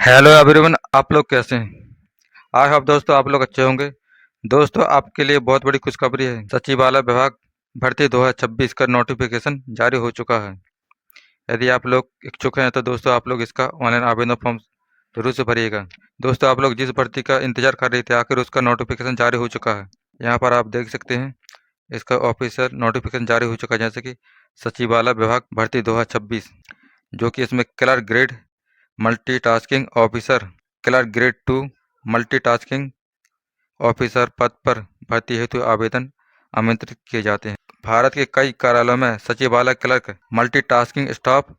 Hello everyone, आप लोग कैसे हैं? आई होप दोस्तों आप लोग अच्छे होंगे। दोस्तों आपके लिए बहुत बड़ी खुशखबरी है। सचिवालय विभाग भर्ती 2026 का नोटिफिकेशन जारी हो चुका है। यदि आप लोग इच्छुक हैं तो दोस्तों आप लोग इसका ऑनलाइन आवेदन फॉर्म जरूर से भरिएगा। दोस्तों आप लोग जिस भर्ती का इंतजार कर रहे थे आखिर उसका नोटिफिकेशन जारी हो चुका है। यहाँ पर आप देख सकते हैं इसका ऑफिशियल नोटिफिकेशन जारी हो चुका है, जैसे कि सचिवालय विभाग भर्ती 2026, जो कि इसमें clerk grade multitasking officer, clerk grade 2 multitasking officer पद पर भर्ती हेतु आवेदन आमंत्रित किए जाते हैं। भारत के कई कार्यालयों में सचिवालय क्लर्क मल्टीटास्किंग स्टाफ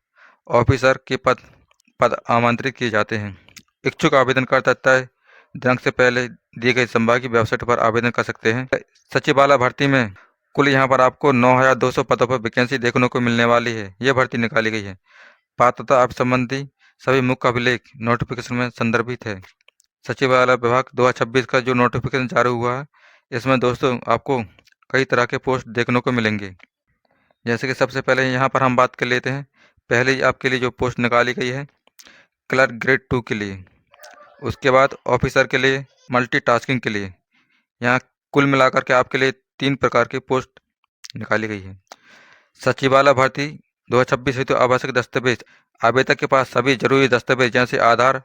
ऑफिसर के पद पद आमंत्रित किए जाते हैं। इच्छुक आवेदनकर्ता तय दिनांक से पहले दी गई संभागीय वेबसाइट पर आवेदन कर सकते हैं। सचिवालय भर्ती में कुल यहाँ पर आपको 9,200 पदों पर वैकेंसी देखने को मिलने वाली है। यह भर्ती निकाली गई है। पात्रता अब संबंधी सभी मुख्य अभिलेख नोटिफिकेशन में संदर्भित है। सचिवालय विभाग 2026 का जो नोटिफिकेशन जारी हुआ है, इसमें दोस्तों आपको कई तरह के पोस्ट देखने को मिलेंगे। जैसे कि सबसे पहले यहाँ पर हम बात कर लेते हैं। पहले ही आपके लिए जो पोस्ट निकाली गई है क्लर्क ग्रेड 2 के लिए, उसके बाद ऑफिसर के लिए, मल्टीटास्किंग के लिए। यहाँ कुल मिलाकर के आपके लिए 3 प्रकार की पोस्ट निकाली गई है। सचिवालय भर्ती 2026 हेतु आवश्यक दस्तावेज। आवेदक के पास सभी जरूरी दस्तावेज जैसे आधार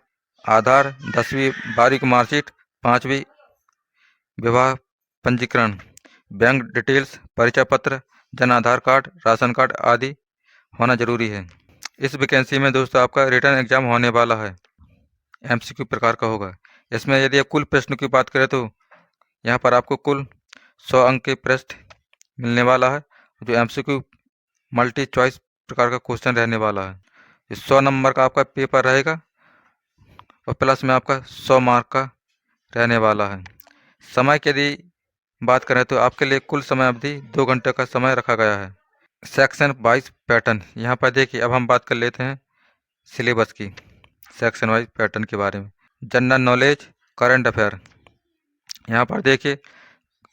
10वीं 12वीं की मार्कशीट, 5वीं विवाह पंजीकरण, बैंक डिटेल्स, परिचय पत्र, Jan Aadhaar card, ration card आदि होना जरूरी है। इस वैकेंसी में दोस्तों आपका रिटर्न एग्जाम होने वाला है, एमसीक्यू प्रकार का होगा। इसमें यदि आप कुल प्रश्न की बात करें तो यहाँ पर आपको कुल 100 अंक के प्रश्न मिलने वाला है, जो एमसीक्यू मल्टी चॉइस प्रकार का क्वेश्चन रहने वाला है। 100 नंबर का आपका पेपर रहेगा और प्लस में आपका 100 मार्क का रहने वाला है। समय की यदि बात करें तो आपके लिए कुल समय अवधि 2 घंटे का समय रखा गया है। सेक्शन वाइज पैटर्न, यहाँ पर देखिए अब हम बात कर लेते हैं सिलेबस की, सेक्शन वाइज पैटर्न के बारे में। General knowledge, current affair. यहाँ पर देखिए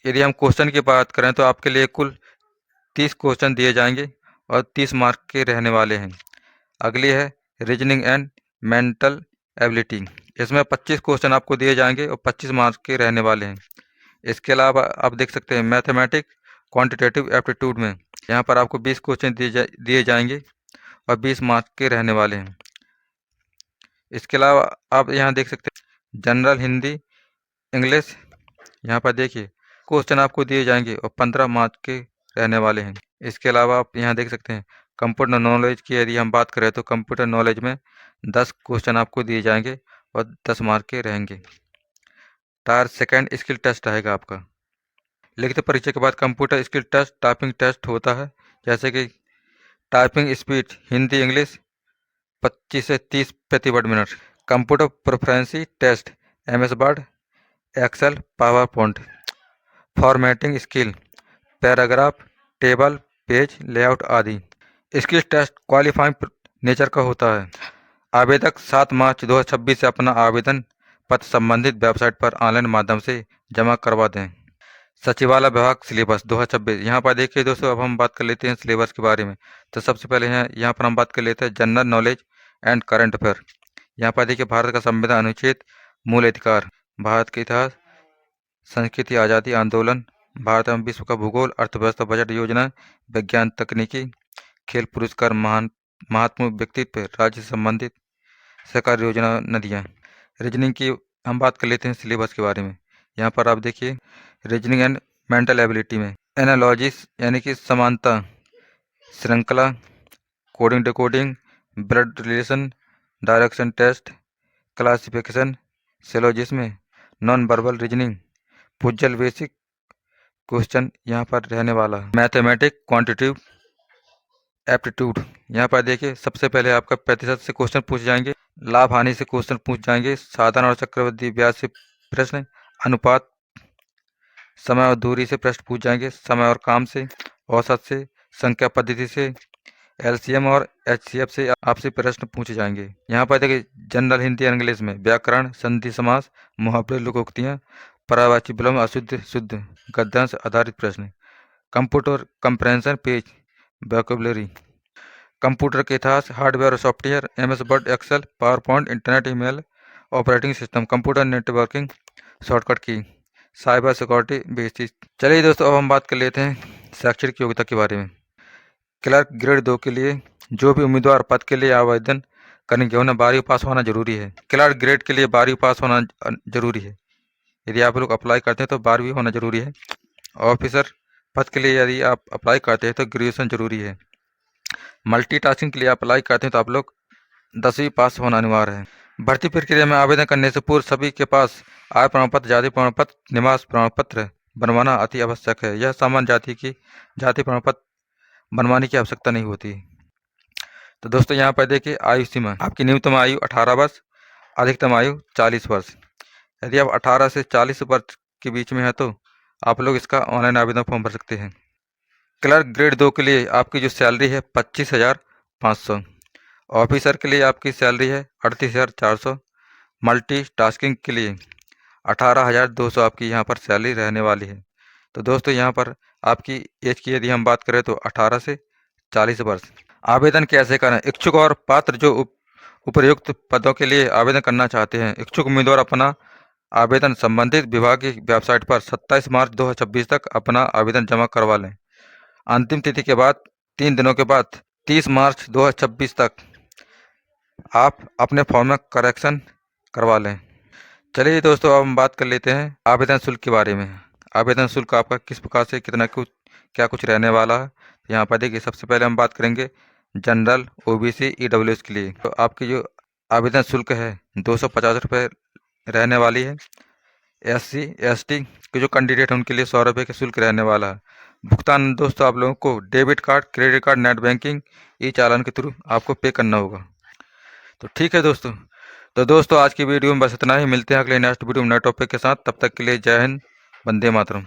यदि हम क्वेश्चन की बात करें तो आपके लिए कुल 30 क्वेश्चन दिए जाएंगे और 30 मार्क के रहने वाले हैं। अगली है रीजनिंग एंड मेंटल एबिलिटी। इसमें 25 क्वेश्चन आपको दिए जाएंगे और 25 मार्क के रहने वाले हैं। इसके अलावा आप देख सकते हैं मैथमेटिक्स क्वांटिटेटिव एप्टीट्यूड में यहाँ पर आपको 20 क्वेश्चन दिए जाएंगे और 20 मार्क के रहने वाले हैं। इसके अलावा आप यहाँ देख सकते हैं जनरल हिंदी इंग्लिश, यहाँ पर देखिए क्वेश्चन आपको दिए जाएंगे और 15 मार्क के रहने वाले हैं। इसके अलावा आप यहाँ देख सकते हैं कंप्यूटर नॉलेज की यदि हम बात करें तो कंप्यूटर नॉलेज में 10 क्वेश्चन आपको दिए जाएंगे और 10 मार्क के रहेंगे। टायर सेकंड स्किल टेस्ट रहेगा आपका। लिखित परीक्षा के बाद computer skill test, typing test होता है, जैसे कि टाइपिंग स्पीड हिंदी इंग्लिश 25 से 30 प्रति word minute. Computer proficiency test MS Word, Excel, PowerPoint. Formatting skill, paragraph, table, page layout आदि। स्किल टेस्ट क्वालिफाइंग नेचर का होता है। आवेदक 7 मार्च 2026 से अपना आवेदन पत्र संबंधित वेबसाइट पर ऑनलाइन माध्यम से जमा करवा दें। सचिवालय विभाग सिलेबस 2026, यहाँ पर देखिए दोस्तों अब हम बात कर लेते हैं सिलेबस के बारे में। तो सबसे पहले यहाँ पर हम बात कर लेते हैं general knowledge and current affair. यहाँ पर देखिए भारत का संविधान अनुच्छेद, मूल अधिकार, भारत के इतिहास, संस्कृति, आज़ादी आंदोलन, भारत एवं विश्व का भूगोल, अर्थव्यवस्था, बजट योजना, विज्ञान तकनीकी, खेल पुरस्कार, महात्मा व्यक्तित्व, राज्य से संबंधित सरकारी योजना, नदियाँ। रीजनिंग की हम बात कर लेते हैं सिलेबस के बारे में। यहाँ पर आप देखिए रीजनिंग एंड मेंटल एबिलिटी में एनालॉजिस यानी कि समानता, श्रृंखला, coding decoding, blood relation, direction test, classification, syllogism, non verbal reasoning, puzzle basic question यहाँ पर रहने वाला है। मैथमेटिक क्वांटिटेटिव एप्टीट्यूड, यहाँ पर देखिए सबसे पहले आपका प्रतिशत से क्वेश्चन पूछ जाएंगे, लाभ हानि से क्वेश्चन पूछ जाएंगे, साधारण और चक्रवृद्धि ब्याज से प्रश्न, अनुपात, समय और दूरी से प्रश्न पूछ जाएंगे, समय और काम से, औसत से, संख्या पद्धति से, LCM और HCF से आपसे प्रश्न पूछे जाएंगे। यहाँ पर देखिए जनरल हिंदी और इंग्लिश में व्याकरण, संधि समास, मुहावरे, लोकोक्तियाँ, पर्यायवाची विलोम, अशुद्ध शुद्ध गद्यांश आधारित प्रश्न। Computer comprehension page, vocabulary, computer के इतिहास, हार्डवेयर और software, MS Word, Excel, PowerPoint, internet, email, operating system, computer networking, shortcut की, साइबर सिक्योरिटी बेसिस। चलिए दोस्तों, अब हम बात कर लेते हैं शैक्षणिक योग्यता के बारे में। क्लर्क ग्रेड 2 के लिए जो भी उम्मीदवार पद के लिए आवेदन करेंगे उन्हें 12वीं पास होना जरूरी है। क्लर्क ग्रेड के लिए 12वीं पास होना जरूरी है। यदि आप लोग अप्लाई करते हैं तो 12वीं होना जरूरी है। ऑफिसर पद के लिए यदि आप अप्लाई करते हैं तो ग्रेजुएशन जरूरी है। मल्टीटास्किंग के लिए अप्लाई करते हैं तो आप लोग 10वीं पास होना अनिवार्य है। भर्ती प्रक्रिया में आवेदन करने से पूर्व सभी के पास आय प्रमाण पत्र, जाति प्रमाण पत्र, निवास प्रमाण पत्र बनवाना अति आवश्यक है। यह सामान्य जाति की जाति प्रमाण पत्र बनवाने की आवश्यकता नहीं होती। तो दोस्तों यहाँ पर देखिए आयु सीमा, आपकी न्यूनतम आयु 18 वर्ष, अधिकतम आयु 40 वर्ष। यदि आप 18 से 40 वर्ष के बीच में है तो आप लोग इसका ऑनलाइन आवेदन फॉर्म भर सकते हैं। क्लर्क ग्रेड 2 के लिए आपकी जो सैलरी है 25,500। ऑफिसर के लिए आपकी सैलरी है 38,400। मल्टी टास्किंग के लिए 18,200 आपकी यहाँ पर सैलरी रहने वाली है। तो दोस्तों यहाँ पर आपकी एज की यदि हम बात करें तो 18 से 40 वर्ष। आवेदन कैसे करें? इच्छुक और पात्र जो उपर्युक्त पदों के लिए आवेदन करना चाहते हैं, इच्छुक उम्मीदवार अपना आवेदन संबंधित विभाग की वेबसाइट पर 27 मार्च 2026 तक अपना आवेदन जमा करवा लें। अंतिम तिथि के बाद 3 दिनों के बाद 30 मार्च 2026 तक आप अपने फॉर्म में करेक्शन करवा लें। चलिए दोस्तों, अब हम बात कर लेते हैं आवेदन शुल्क के बारे में। आवेदन शुल्क आपका किस प्रकार से कितना क्या कुछ रहने वाला है। यहाँ पर देखिए, सबसे पहले हम बात करेंगे जनरल, ओबीसी, ईडब्ल्यूएस के लिए। तो आपकी जो आवेदन शुल्क है 250 रुपये रहने वाली है। SC ST के जो कैंडिडेट हैं उनके लिए 100 रुपये का शुल्क रहने वाला है। भुगतान दोस्तों आप लोगों को debit card, credit card, net banking, e challan के थ्रू आपको पे करना होगा। तो ठीक है दोस्तों, तो दोस्तों आज की वीडियो में बस इतना ही। मिलते हैं अगले नेक्स्ट वीडियो में नए टॉपिक के साथ। तब तक के लिए जय हिंद, वंदे मातरम।